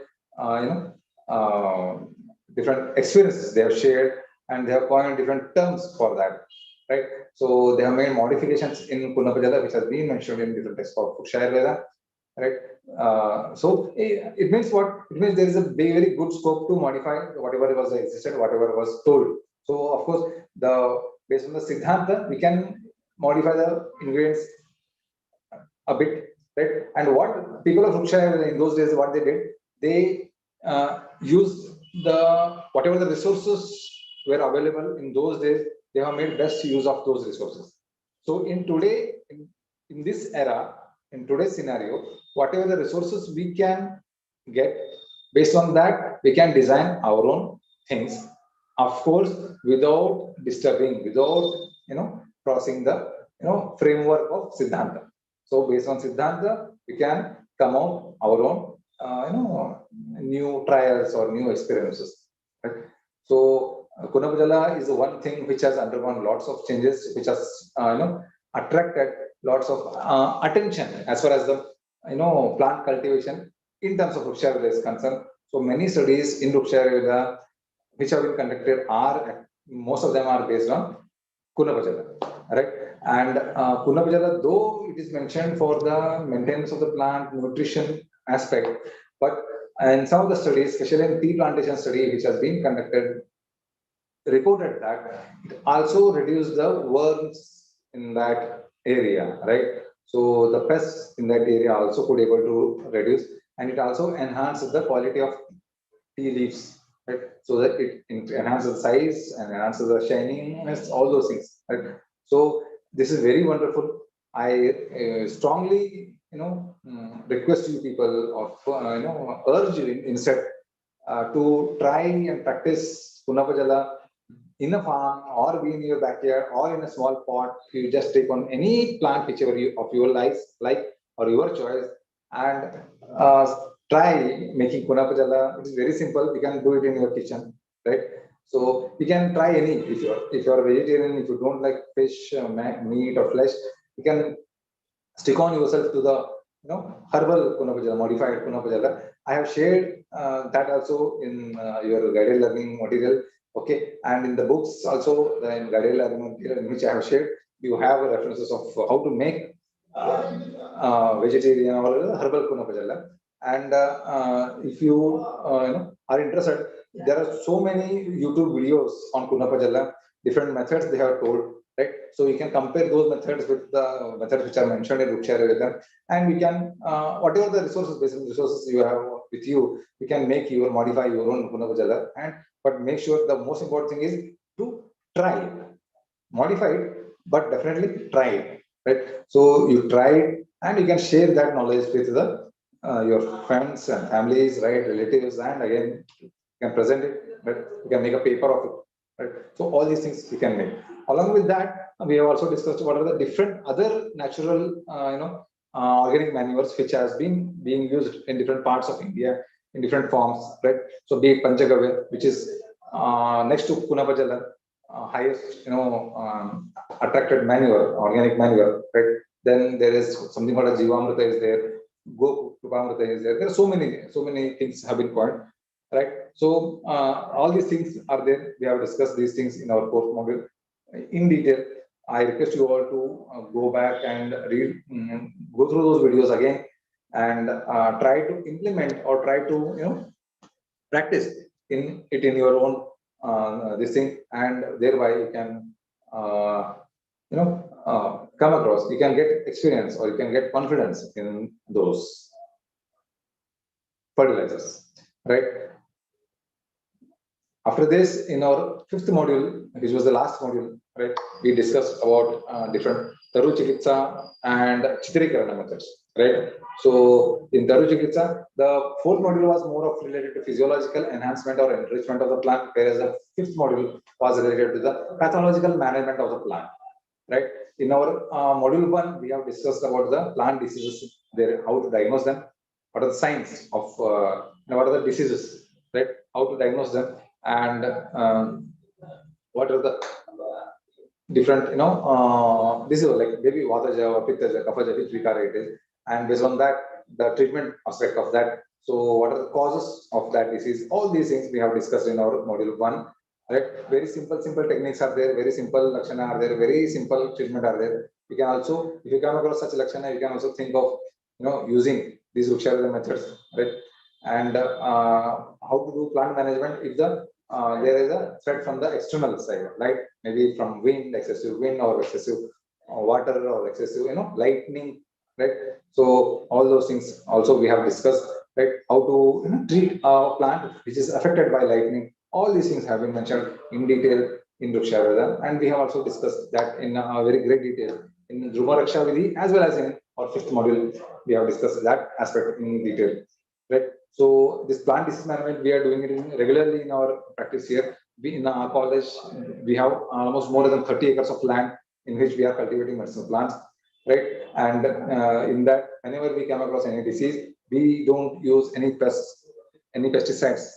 different experiences they have shared, and they have coined different terms for that, right? So they have made modifications in Kunapajala, which has been mentioned in different texts of Vrikshayurveda, right? So it means what? It means there is a very, very good scope to modify whatever was existed, whatever was told. So of course, based on the Siddhanta, we can modify the ingredients a bit, right? And what people of Vrikshayurveda in those days, what they did, they used whatever the resources were available in those days. They have made best use of those resources. So in this era, in today's scenario, whatever the resources we can get, based on that, we can design our own things, of course, without disturbing, without crossing the framework of Siddhanta. So based on Siddhanta, we can come out our own new trials or new experiences, right? So Kunapajala is one thing which has undergone lots of changes, which has attracted lots of attention as far as the plant cultivation in terms of Vrikshayurveda is concerned. So many studies in Vrikshayurveda which have been conducted are, most of them are based on Kunapajala, right? And Kunapajala, though it is mentioned for the maintenance of the plant, nutrition aspect, but in some of the studies, especially in tea plantation study which has been conducted, reported that it also reduced the worms in that area, right? So the pests in that area also could able to reduce, and it also enhanced the quality of tea leaves, right? So that it enhances the size and enhances the shininess, all those things, right? So this is very wonderful. I strongly, request you people of, urge you instead to try and practice Punapajala in a farm or be in your backyard or in a small pot. You just take on any plant whichever you of your like or your choice, and try making Punapajala. It is very simple. You can do it in your kitchen, right? So you can try any. If you're a vegetarian, if you don't like fish, meat or flesh, you can stick on yourself to the herbal Punapajala, modified Punapajala. I have shared that also in your guided learning material. Okay, and in the books also, in guided learning material in which I have shared, you have references of how to make vegetarian or herbal Punapajala. And if you, are interested, there are so many YouTube videos on Punapajala, different methods they have told, right? So you can compare those methods with the methods which are mentioned in Vrikshayurveda, and you can, whatever the resources, basic resources you have with you, you can make your, modify your own Punapajala. And but make sure the most important thing is to try it, modify it, but definitely try it, right? So you try it, and you can share that knowledge with the your friends and families, right, relatives, and again you can present it, right? You can make a paper of it, right? So all these things you can make. Along with that, we have also discussed what are the different other natural, organic manures which has been being used in different parts of India in different forms, right? So be it Panchagavya, which is next to Punapajala, highest, attracted manure, organic manure, right? Then there is something called a Jivamrita is there, Gopamrita is there. There are so many things have been coined, right? So all these things are there. We have discussed these things in our course module in detail. I request you all to go back and read, go through those videos again, and try to implement or try to practice in your own this thing, and thereby you can come across, you can get experience or you can get confidence in those fertilizers, right? After this, in our fifth module, which was the last module, right, we discussed about different Taru Chikitsa and Chitrikarana methods, right? So in Taru Chikitsa, the fourth module was more of related to physiological enhancement or enrichment of the plant, whereas the fifth module was related to the pathological management of the plant, right? In our module 1, we have discussed about the plant diseases, there, how to diagnose them, what are the signs of, what are the diseases, right? How to diagnose them, and what are the different, this is like maybe Vataja, Pittaja, Kaphaja, which Vikara it is, and based on that, the treatment aspect of that. So, what are the causes of that disease? All these things we have discussed in our module 1. Right? Very simple techniques are there, very simple lakshana are there, very simple treatment are there. You can also, if you come across such lakshana, you can also think of, using these Vrikshayurveda methods, right? And how to do plant management if there is a threat from the external side, right? Maybe from wind, excessive wind, or excessive water, or excessive, lightning, right? So all those things also we have discussed, right? How to treat a plant which is affected by lightning. All these things have been mentioned in detail in Vrikshayurveda, and we have also discussed that in very great detail in Dhruva Raksha Vidhi, as well as in our fifth module. We have discussed that aspect in detail, right? So this plant disease management, we are doing it regularly in our practice here. We, in our college, we have almost more than 30 acres of land in which we are cultivating medicinal plants, right? And in that, whenever we come across any disease, we don't use any pests, any pesticides,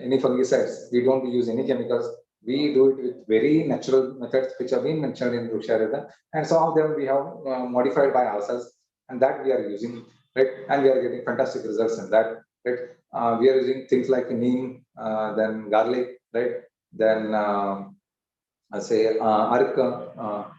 any fungicides. We don't use any chemicals. We do it with very natural methods which have been mentioned in Vrikshayurveda, and some of them we have modified by ourselves, and that we are using, right? And we are getting fantastic results in that. right? We are using things like neem, then garlic, right? Then say areca,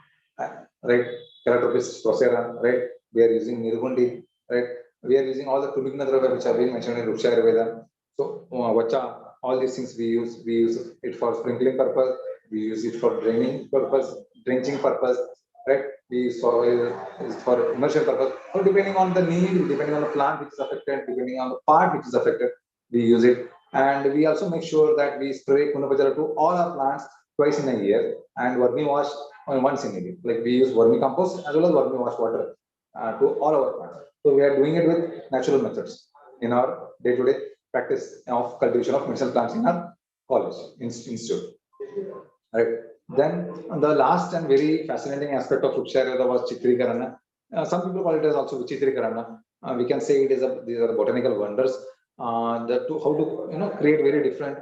right? Caratropis procera, right? We are using nirgundi, right? We are using all the Kumigna Dravya which have been mentioned in Vrikshayurveda. So vacha, all these things we use. We use it for sprinkling purpose. We use it for draining purpose, drenching purpose, right? We use for immersion purpose. So depending on the need, depending on the plant which is affected, depending on the part which is affected, we use it. And we also make sure that we spray Kunapajara to all our plants twice in a year and vermi wash once in a year. Like we use vermi compost as well as vermi wash water to all our plants. So we are doing it with natural methods in our day-to-day practice of cultivation of medicinal plants in our college institute. Right. Then the last and very fascinating aspect of Vrikshayurveda was Chitrikarana. Some people call it as also Vichitrikarana. We can say it is these are the botanical wonders. How to create very different.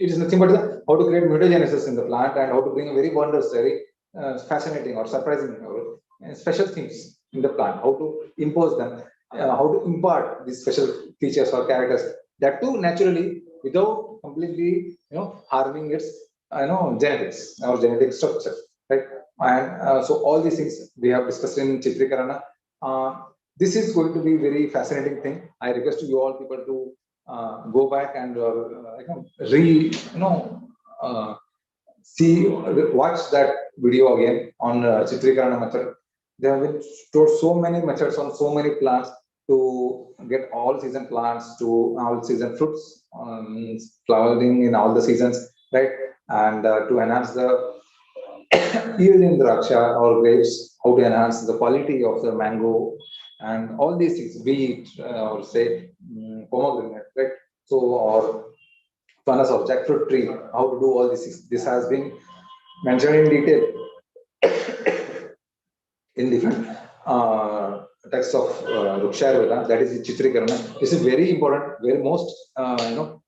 It is nothing but how to create mutagenesis in the plant and how to bring very wonders, very fascinating or surprising or special things in the plant. How to impose them, how to impart these special features or characters. That too naturally without completely harming its genetics or genetic structure, right? And so all these things we have discussed in Chitrikarana. This is going to be very fascinating thing. I request you all people to go back and watch that video again on Chitrikarana method. There have been stored so many methods on so many plants to get all season plants to all season fruits, flowering in all the seasons, right? And to enhance the yield in draksha or grapes, how to enhance the quality of the mango, and all these things, be it or say pomegranate, right? So or furnace of jackfruit tree, how to do all these things. This has been mentioned in detail in different texts of Vrikshayurveda, that is Chitrikarana. This is very important, very most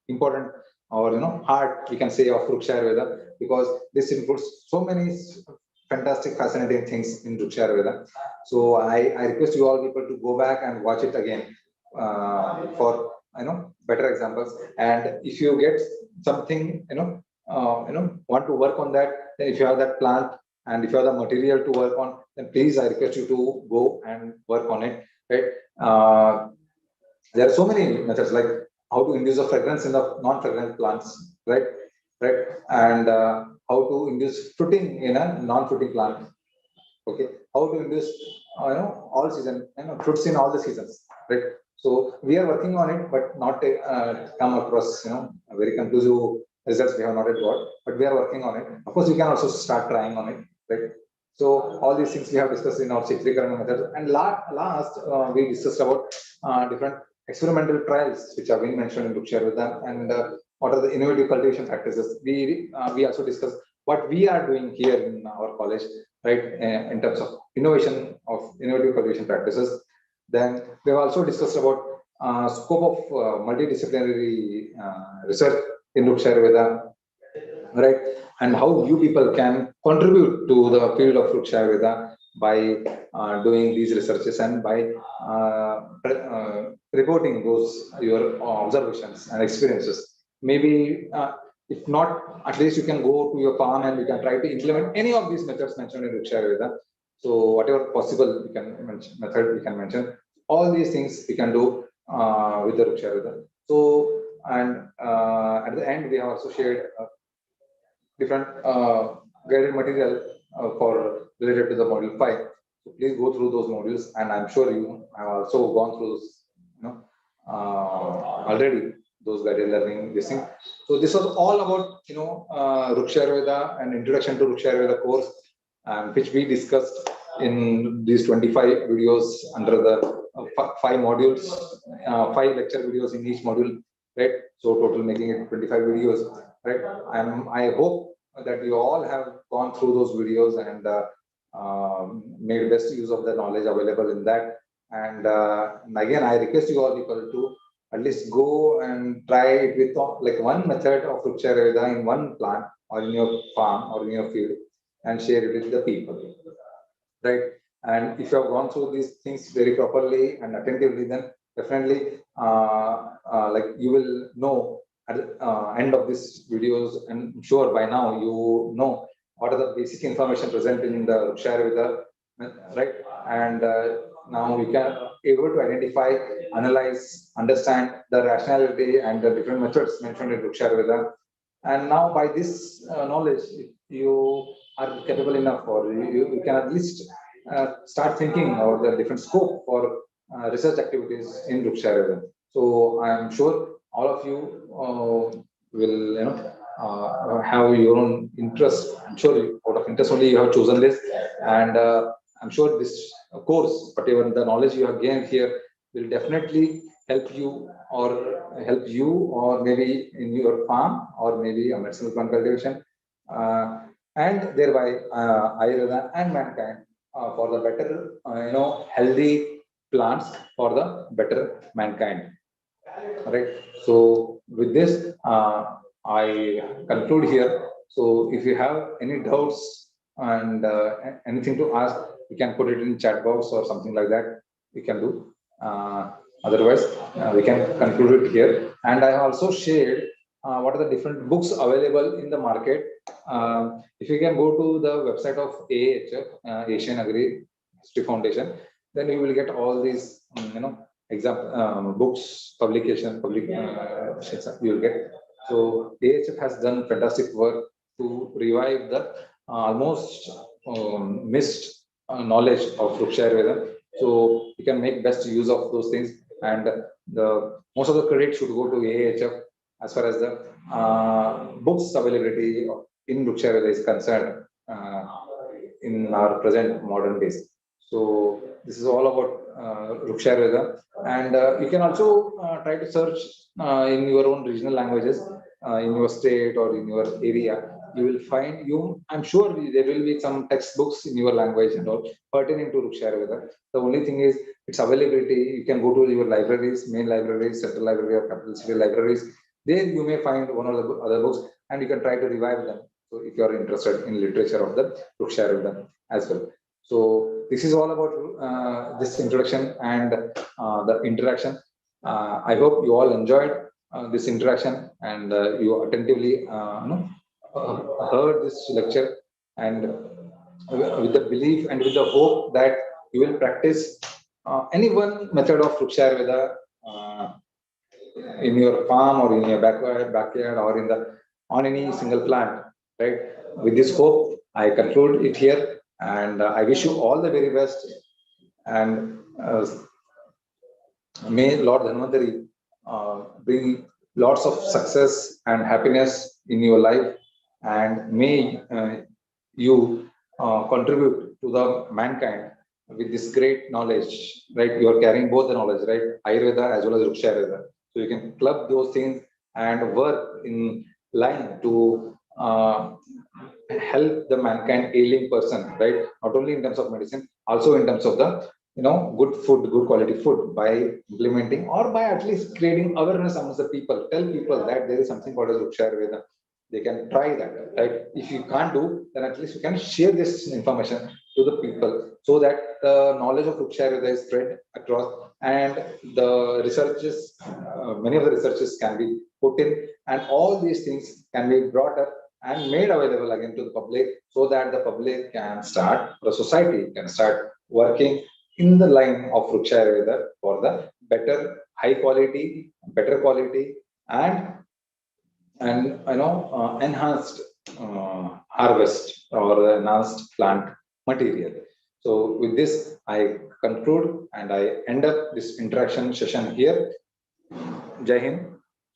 important or heart we can say of Vrikshayurveda, because this includes so many fantastic, fascinating things in Vrikshayurveda. So I request you all people to go back and watch it again for better examples. And if you get something want to work on that, if you have that plant and if you have the material to work on, then please I request you to go and work on it, right? There are so many methods like how to induce a fragrance in the non-fragrant plants, right? And how to induce fruiting in a non-fruiting plant. Okay, how to induce all season fruits in all the seasons, right? So we are working on it, but not come across a very conclusive results we have not yet got, but we are working on it. Of course, we can also start trying on it, right? So all these things we have discussed in our Chitrikarana methods. And last we discussed about different experimental trials which have been mentioned in Vrikshayurveda, and what are the innovative cultivation practices. We also discussed what we are doing here in our college, right, in terms of innovative cultivation practices. Then we have also discussed about scope of multidisciplinary research in Vrikshayurveda, right, and how you people can contribute to the field of Vrikshayurveda by doing these researches and by reporting those your observations and experiences. Maybe if not, at least you can go to your farm and you can try to implement any of these methods mentioned in Vrikshayurveda. So whatever possible we can mention. All these things we can do with the Vrikshayurveda. So and at the end we have also shared different guided material for related to the module 5. So please go through those modules, and I'm sure you have also gone through those, already those guided learning this thing. So this was all about Vrikshayurveda and introduction to Vrikshayurveda course, which we discussed in these 25 videos under the 5 modules, 5 lecture videos in each module, right? So total making it 25 videos, right? I hope that you all have gone through those videos and made best use of the knowledge available in that. And again, I request you all people to at least go and try it with like one method of Vrikshayurveda in one plant or in your farm or in your field and share it with the people, right? And if you have gone through these things very properly and attentively, then definitely like you will know at the end of this videos, and I'm sure by now you know what are the basic information present in the Vrikshayurveda, right? And now you can able to identify, analyze, understand the rationality and the different methods mentioned in Vrikshayurveda. And now by this knowledge, if you are capable enough, or you can at least start thinking about the different scope for research activities in Vrikshayurveda. So I am sure all of you will have your own interest. I'm sure out of interest only you have chosen this, and I'm sure this course, whatever the knowledge you have gained here, will definitely help you, or maybe in your farm, or maybe a medicinal plant cultivation, and thereby Ayurveda and mankind for the better, healthy plants for the better mankind. Right. So with this, I conclude here. So if you have any doubts and anything to ask, you can put it in chat box or something like that. You can do. Otherwise, we can conclude it here. And I have also shared what are the different books available in the market. If you can go to the website of AHF, Asian Agri History Foundation, then you will get all these, books, public you will get. So AHF has done fantastic work to revive the almost missed knowledge of Vrikshayurveda. So you can make best use of those things, and the most of the credit should go to AHF as far as the books availability in Vrikshayurveda is concerned in our present modern days. So this is all about Vrikshayurveda, and you can also try to search in your own regional languages in your state or in your area. You will find I'm sure there will be some textbooks in your language and all pertaining to Vrikshayurveda. The only thing is its availability. You can go to your libraries, main libraries, central library or capital city libraries. There you may find one or the other books, and you can try to revive them. So if you are interested in literature of the Vrikshayurveda as well. So this is all about this introduction and the interaction. I hope you all enjoyed this interaction, and you attentively heard this lecture, and with the belief and with the hope that you will practice any one method of Vrikshayurveda in your farm or in your backyard or on any single plant, right? With this hope, I conclude it here, and I wish you all the very best, and may Lord Dhanvantari bring lots of success and happiness in your life, and may you contribute to the mankind with this great knowledge, right? You are carrying both the knowledge, right? Ayurveda as well as Vrikshayurveda. So you can club those things and work in line to help the mankind ailing person, right? Not only in terms of medicine, also in terms of the good food, good quality food, by implementing or by at least creating awareness amongst the people. Tell people that there is something called as Vrikshayurveda. They can try that, right? If you can't do, then at least you can share this information to the people, so that the knowledge of Vrikshayurveda is spread across, and the researches, many of the researches can be put in, and all these things can be brought up and made available again to the public, so that the public can start, the society can start working in the line of Vrikshayurveda for the better, high quality, better quality, and enhanced harvest or enhanced plant material. So with this, I conclude and I end up this interaction session here. Jai Hind.